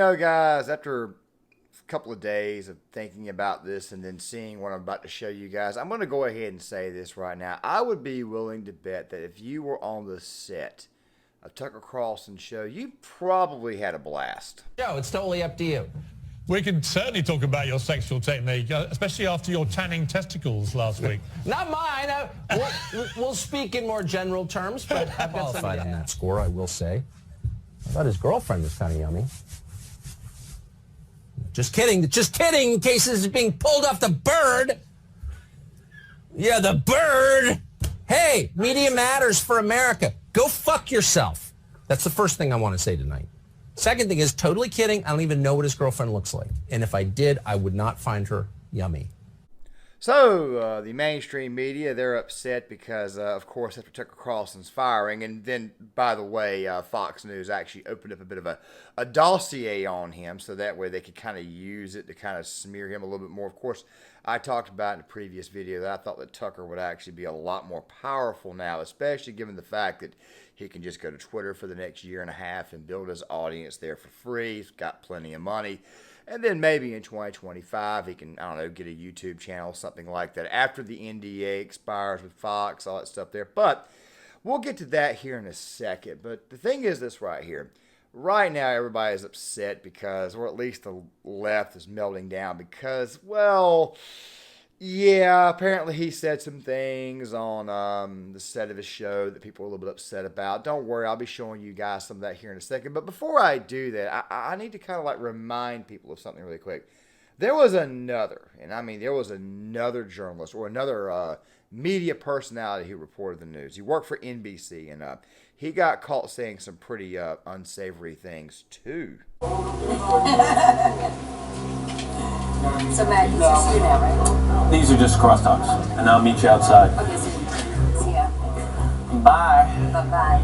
Guys, after a couple of days of thinking about this and then seeing what I'm about to show you guys, I'm going to go ahead and say this right now. I would be willing to bet that if you were on the set of Tucker Carlson's show, you probably had a blast. Joe, it's totally up to you. We can certainly talk about your sexual technique, especially after your tanning testicles last week. Not mine. We'll speak in more general terms, but I've got qualified on that score, I will say. I thought his girlfriend was kind of yummy. Just kidding, in case this is being pulled off the bird. Yeah, the bird. Hey, media matters for America. Go fuck yourself. That's the first thing I want to say tonight. Second thing is, totally kidding, I don't even know what his girlfriend looks like. And if I did, I would not find her yummy. So, the mainstream media, they're upset because, of course, after Tucker Carlson's firing, and then, by the way, Fox News actually opened up a bit of a dossier on him, so that way they could kind of use it to kind of smear him a little bit more. Of course, I talked about in a previous video that I thought that Tucker would actually be a lot more powerful now, especially given the fact that he can just go to Twitter for the next year and a half and build his audience there for free. He's got plenty of money. And then maybe in 2025, he can, I don't know, get a YouTube channel, something like that, after the NDA expires with Fox, all that stuff there. But we'll get to that here in a second. But the thing is this right here. Right now, everybody is upset because, or at least the left is melting down because, well, yeah, apparently he said some things on the set of his show that people are a little bit upset about. Don't worry, I'll be showing you guys some of that here in a second. But before I do that, I need to kind of like remind people of something really quick. There was another, and I mean there was another journalist or another media personality who reported the news. He worked for NBC, and he got caught saying some pretty unsavory things too. So Matt, this is you now, right? These are just crosstalks, and I'll meet you outside. Okay, so see ya. Bye. Bye-bye.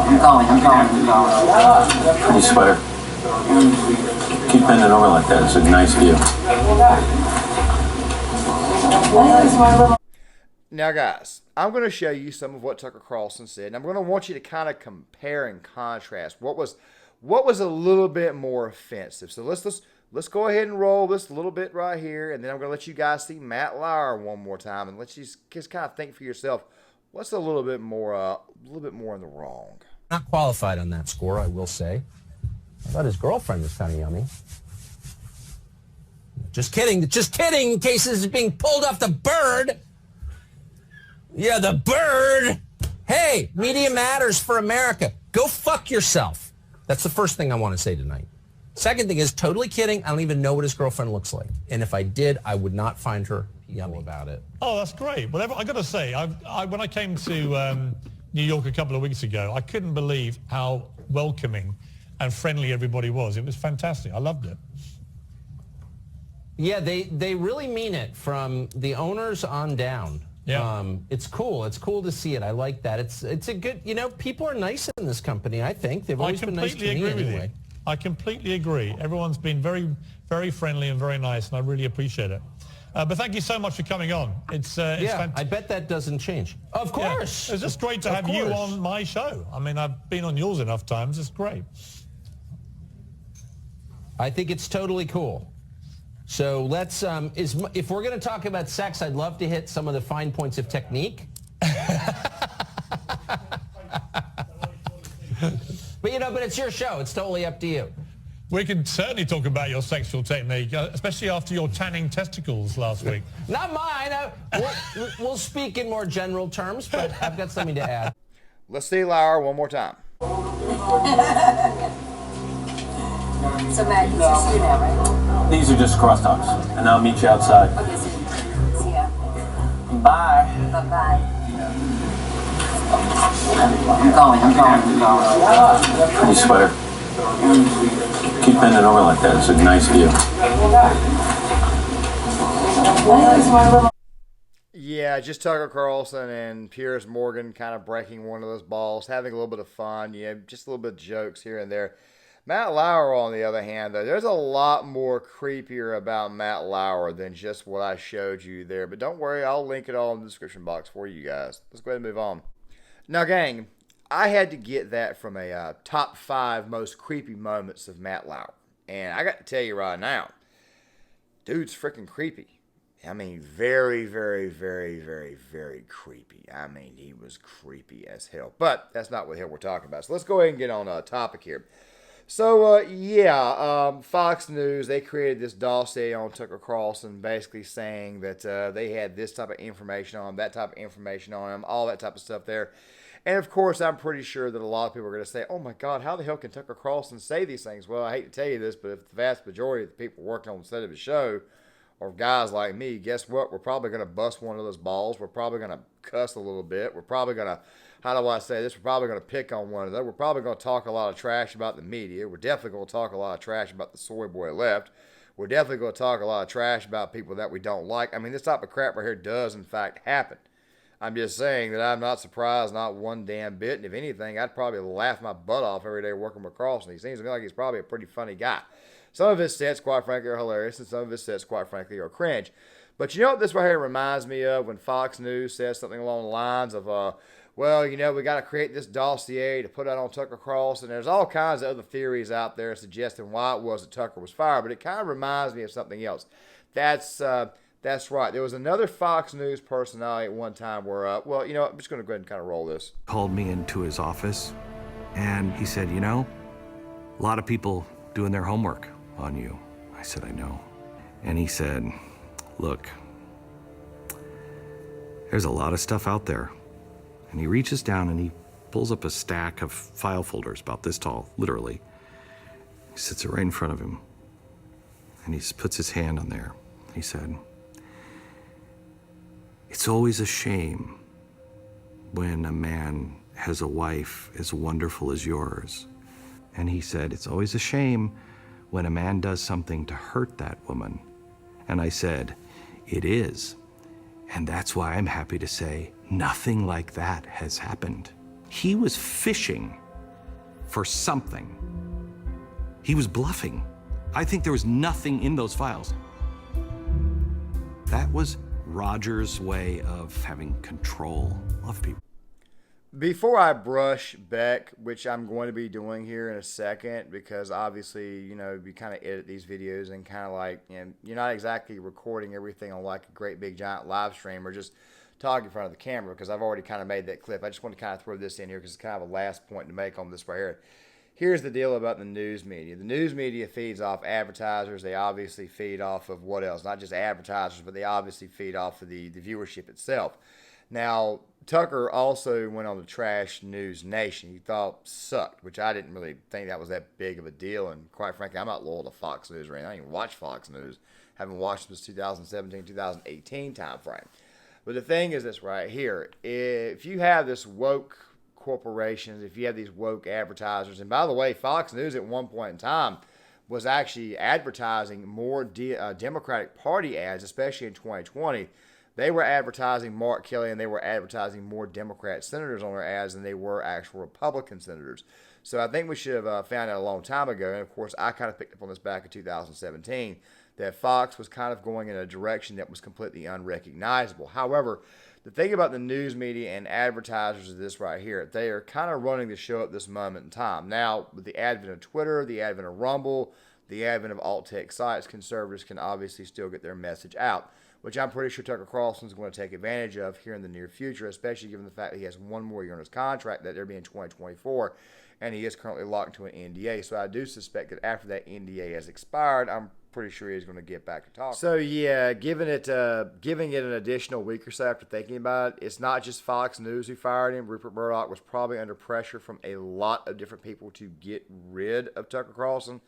I'm calling. Hey, sweater. Keep bending over like that. It's a nice view. Now, guys, I'm going to show you some of what Tucker Carlson said, and I'm going to want you to kind of compare and contrast what was a little bit more offensive. So let's go ahead and roll this a little bit right here, and then I'm going to let you guys see Matt Lauer one more time, and let you just kind of think for yourself what's a little bit more in the wrong. Not qualified on that score, I will say. I thought his girlfriend was kind of yummy. Just kidding, in case this is being pulled off the bird. Yeah, the bird. Hey, media matters for America. Go fuck yourself. That's the first thing I want to say tonight. Second thing is, totally kidding, I don't even know what his girlfriend looks like. And if I did, I would not find her yummy about it. Oh, that's great. Well, I got to say, when I came to New York a couple of weeks ago, I couldn't believe how welcoming and friendly everybody was. It was fantastic. I loved it. Yeah, they really mean it from the owners on down. Yeah. It's cool. It's cool to see it. I like that. It's a good, people are nice in this company, I think. They've always been nice to me anyway. I completely agree. Everyone's been very, very friendly and very nice, and I really appreciate it. But thank you so much for coming on. It's I bet that doesn't change. Of course. Yeah. It's just great to have you on my show. I mean, I've been on yours enough times. It's great. I think it's totally cool. So let's, if we're going to talk about sex, I'd love to hit some of the fine points of technique. But it's your show. It's totally up to you. We can certainly talk about your sexual technique, especially after your tanning testicles last week. Not mine. We'll speak in more general terms, but I've got something to add. Let's see Lauer one more time. So Matt, this is you now, right? These are just crosstalks, and I'll meet you outside. Okay, so see ya. Bye. Bye-bye. I'm calling. Hey, sweater. Keep bending over like that. It's a nice view. Yeah, just Tucker Carlson and Piers Morgan kind of breaking one of those balls, having a little bit of fun, just a little bit of jokes here and there. Matt Lauer, on the other hand, though, there's a lot more creepier about Matt Lauer than just what I showed you there. But don't worry, I'll link it all in the description box for you guys. Let's go ahead and move on. Now, gang, I had to get that from a top 5 most creepy moments of Matt Lauer. And I got to tell you right now, dude's freaking creepy. I mean, very, very, very, very, very creepy. I mean, he was creepy as hell. But that's not what the hell we're talking about. So let's go ahead and get on a topic here. So, Fox News, they created this dossier on Tucker Carlson basically saying that they had this type of information on him, that type of information on him, all that type of stuff there. And, of course, I'm pretty sure that a lot of people are going to say, oh, my God, how the hell can Tucker Carlson say these things? Well, I hate to tell you this, but if the vast majority of the people working on the set of his show are guys like me, guess what? We're probably going to bust one of those balls. We're probably going to cuss a little bit. We're probably going to, how do I say this? We're probably going to pick on one another. We're probably going to talk a lot of trash about the media. We're definitely going to talk a lot of trash about the soy boy left. We're definitely going to talk a lot of trash about people that we don't like. I mean, this type of crap right here does, in fact, happen. I'm just saying that I'm not surprised, not one damn bit. And if anything, I'd probably laugh my butt off every day working with Carlson. He seems to me like he's probably a pretty funny guy. Some of his sets, quite frankly, are hilarious, and some of his sets, quite frankly, are cringe. But you know what this right here reminds me of when Fox News says something along the lines of, well, you know, we got to create this dossier to put out on Tucker Carlson. There's all kinds of other theories out there suggesting why it was that Tucker was fired, but it kind of reminds me of something else. That's right. There was another Fox News personality at one time where, well, you know, I'm just going to go ahead and kind of roll this. Called me into his office, and he said, you know, a lot of people doing their homework on you. I said, I know. And he said, look, there's a lot of stuff out there. And he reaches down and he pulls up a stack of file folders about this tall, literally. He sits it right in front of him. And he puts his hand on there. He said, it's always a shame when a man has a wife as wonderful as yours. And he said, it's always a shame when a man does something to hurt that woman. And I said, it is. And that's why I'm happy to say nothing like that has happened. He was fishing for something. He was bluffing. I think there was nothing in those files. That was Roger's way of having control of people. Before I brush Beck, which I'm going to be doing here in a second, because obviously, you know, you kind of edit these videos and kind of like, you know, you're not exactly recording everything on like a great big giant live stream or just talking in front of the camera, because I've already kind of made that clip. I just want to kind of throw this in here because it's kind of a last point to make on this right here. Here's the deal about the news media. The news media feeds off advertisers. They obviously feed off of what else? Not just advertisers, but they obviously feed off of the viewership itself. Now, Tucker also went on the trash News Nation. He thought sucked, which I didn't really think that was that big of a deal. And quite frankly, I'm not loyal to Fox News or anything. I don't even watch Fox News. Haven't watched since 2017, 2018 time frame. But the thing is this right here. If you have this woke corporations, if you have these woke advertisers, and by the way, Fox News at one point in time was actually advertising more Democratic Party ads, especially in 2020. They were advertising Mark Kelly and they were advertising more Democrat senators on their ads than they were actual Republican senators. So I think we should have found out a long time ago, and of course I kind of picked up on this back in 2017, that Fox was kind of going in a direction that was completely unrecognizable. However, the thing about the news media and advertisers is this right here. They are kind of running the show at this moment in time. Now, with the advent of Twitter, the advent of Rumble, the advent of alt-tech sites, conservatives can obviously still get their message out, which I'm pretty sure Tucker Carlson is going to take advantage of here in the near future, especially given the fact that he has one more year on his contract, that they're being 2024, and he is currently locked into an NDA. So I do suspect that after that NDA has expired, I'm pretty sure he's going to get back to talk. So yeah, giving it an additional week or so after thinking about it, it's not just Fox News who fired him. Rupert Murdoch was probably under pressure from a lot of different people to get rid of Tucker Carlson.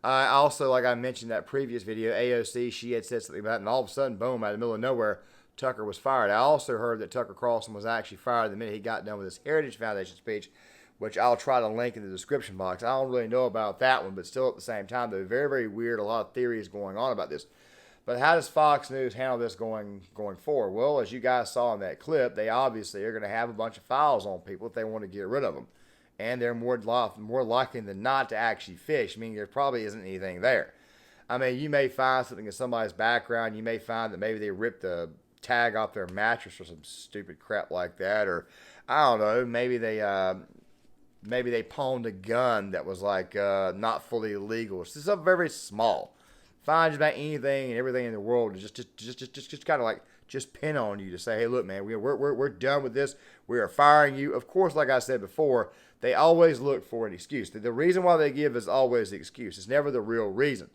Also, like I mentioned in that previous video, AOC, she had said something about it, and all of a sudden, boom, out of the middle of nowhere, Tucker was fired. I also heard that Tucker Carlson was actually fired the minute he got done with his Heritage Foundation speech, which I'll try to link in the description box. I don't really know about that one, but still at the same time, they're very, very weird. A lot of theories going on about this. But how does Fox News handle this going forward? Well, as you guys saw in that clip, they obviously are going to have a bunch of files on people if they want to get rid of them. And they're more likely than not to actually fish, meaning there probably isn't anything there. I mean, you may find something in somebody's background. You may find that maybe they ripped the tag off their mattress or some stupid crap like that. Or, I don't know, maybe they maybe they pawned a gun that was like not fully legal. It's something very, very small. Fine just about anything and everything in the world to just kind of like just pin on you to say, hey, look, man, we're done with this. We are firing you. Of course, like I said before, they always look for an excuse. The reason why they give is always the excuse. It's never the real reason.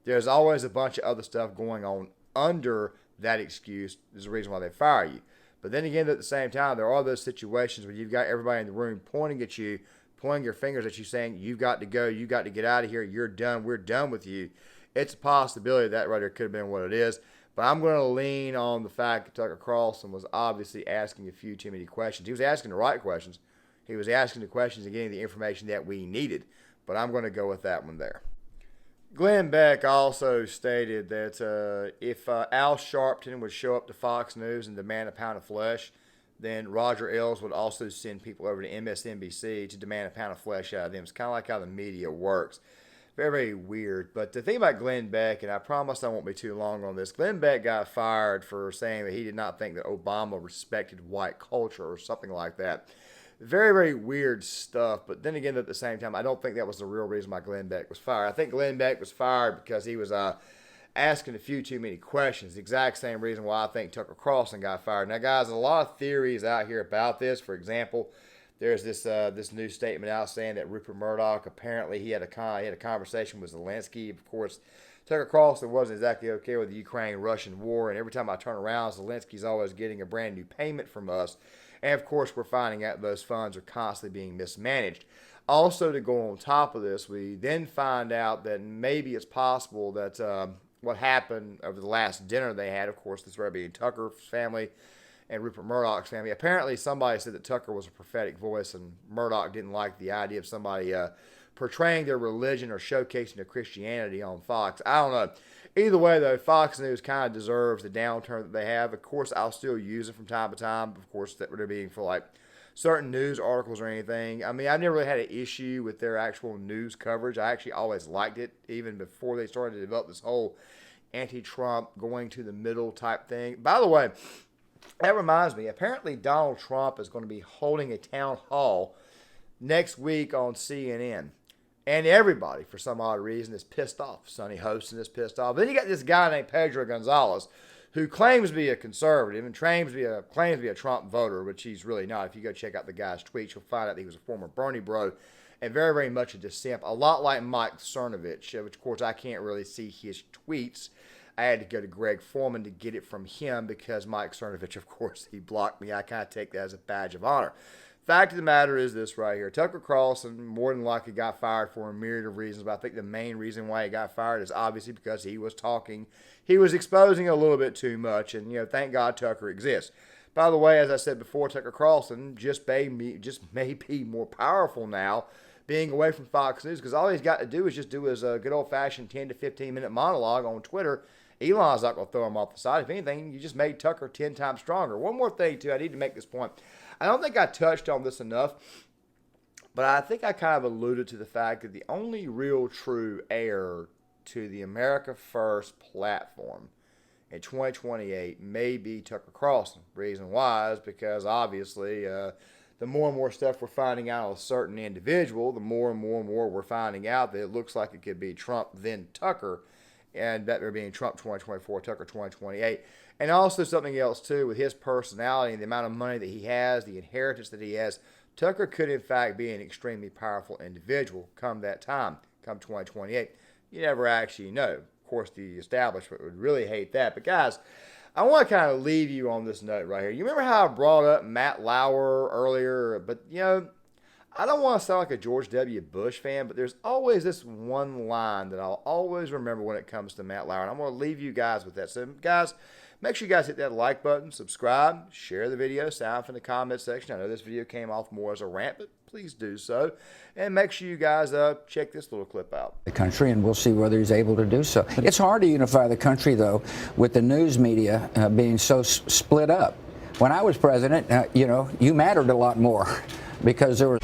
There's always a bunch of other stuff going on under that excuse. Is the reason why they fire you. But then again, at the same time, there are those situations where you've got everybody in the room pointing at you, pointing your fingers at you, saying, you've got to go, you've got to get out of here, you're done, we're done with you. It's a possibility that right there could have been what it is. But I'm going to lean on the fact that Tucker Carlson was obviously asking a few too many questions. He was asking the right questions. He was asking the questions and getting the information that we needed. But I'm going to go with that one there. Glenn Beck also stated that if Al Sharpton would show up to Fox News and demand a pound of flesh, then Roger Ailes would also send people over to MSNBC to demand a pound of flesh out of them. It's kind of like how the media works. Very, very weird. But the thing about Glenn Beck, and I promise I won't be too long on this, Glenn Beck got fired for saying that he did not think that Obama respected white culture or something like that. Very, very weird stuff. But then again, at the same time, I don't think that was the real reason why Glenn Beck was fired. I think Glenn Beck was fired because he was asking a few too many questions. The exact same reason why I think Tucker Carlson got fired. Now, guys, a lot of theories out here about this. For example, there's this new statement out saying that Rupert Murdoch, apparently he had a conversation with Zelensky. Of course, Tucker Carlson wasn't exactly okay with the Ukraine-Russian war, and every time I turn around, Zelensky's always getting a brand new payment from us. And, of course, we're finding out those funds are constantly being mismanaged. Also, to go on top of this, we then find out that maybe it's possible that what happened over the last dinner they had, of course, this would be Tucker's family and Rupert Murdoch's family. Apparently, somebody said that Tucker was a prophetic voice, and Murdoch didn't like the idea of somebody portraying their religion or showcasing their Christianity on Fox. I don't know. Either way, though, Fox News kind of deserves the downturn that they have. Of course, I'll still use it from time to time. Of course, that would be for like certain news articles or anything. I mean, I never really had an issue with their actual news coverage. I actually always liked it, even before they started to develop this whole anti-Trump, going to the middle type thing. By the way, that reminds me, apparently Donald Trump is going to be holding a town hall next week on CNN. And everybody, for some odd reason, is pissed off. Sonny Hostin is pissed off. Then you got this guy named Pedro Gonzalez, who claims to be a conservative and claims to be a Trump voter, which he's really not. If you go check out the guy's tweets, you'll find out that he was a former Bernie bro and very, very much a dissent. A lot like Mike Cernovich, which, of course, I can't really see his tweets. I had to go to Greg Foreman to get it from him because Mike Cernovich, of course, he blocked me. I kind of take that as a badge of honor. Fact of the matter is this right here. Tucker Carlson more than likely got fired for a myriad of reasons, but I think the main reason why he got fired is obviously because he was talking. He was exposing a little bit too much, and, thank God Tucker exists. By the way, as I said before, Tucker Carlson just may be more powerful now being away from Fox News, because all he's got to do is just do his good old-fashioned 10 to 15-minute monologue on Twitter. Elon's not going to throw him off the side. If anything, you just made Tucker 10 times stronger. One more thing, too. I need to make this point. I don't think I touched on this enough, but I think I kind of alluded to the fact that the only real true heir to the America First platform in 2028 may be Tucker Carlson. Reason why is because, obviously, the more and more stuff we're finding out on a certain individual, the more and more we're finding out that it looks like it could be Trump, then Tucker, and that there being Trump 2024, Tucker 2028. And also something else, too, with his personality and the amount of money that he has, the inheritance that he has, Tucker could, in fact, be an extremely powerful individual come that time, come 2028. You never actually know. Of course, the establishment would really hate that. But, guys, I want to kind of leave you on this note right here. You remember how I brought up Matt Lauer earlier? But, I don't want to sound like a George W. Bush fan, but there's always this one line that I'll always remember when it comes to Matt Lauer. And I'm going to leave you guys with that. So, guys, make sure you guys hit that like button, subscribe, share the video, sound off in the comment section. I know this video came off more as a rant, but please do so. And make sure you guys check this little clip out. The country, and we'll see whether he's able to do so. It's hard to unify the country, though, with the news media being so split up. When I was president, you mattered a lot more because there was...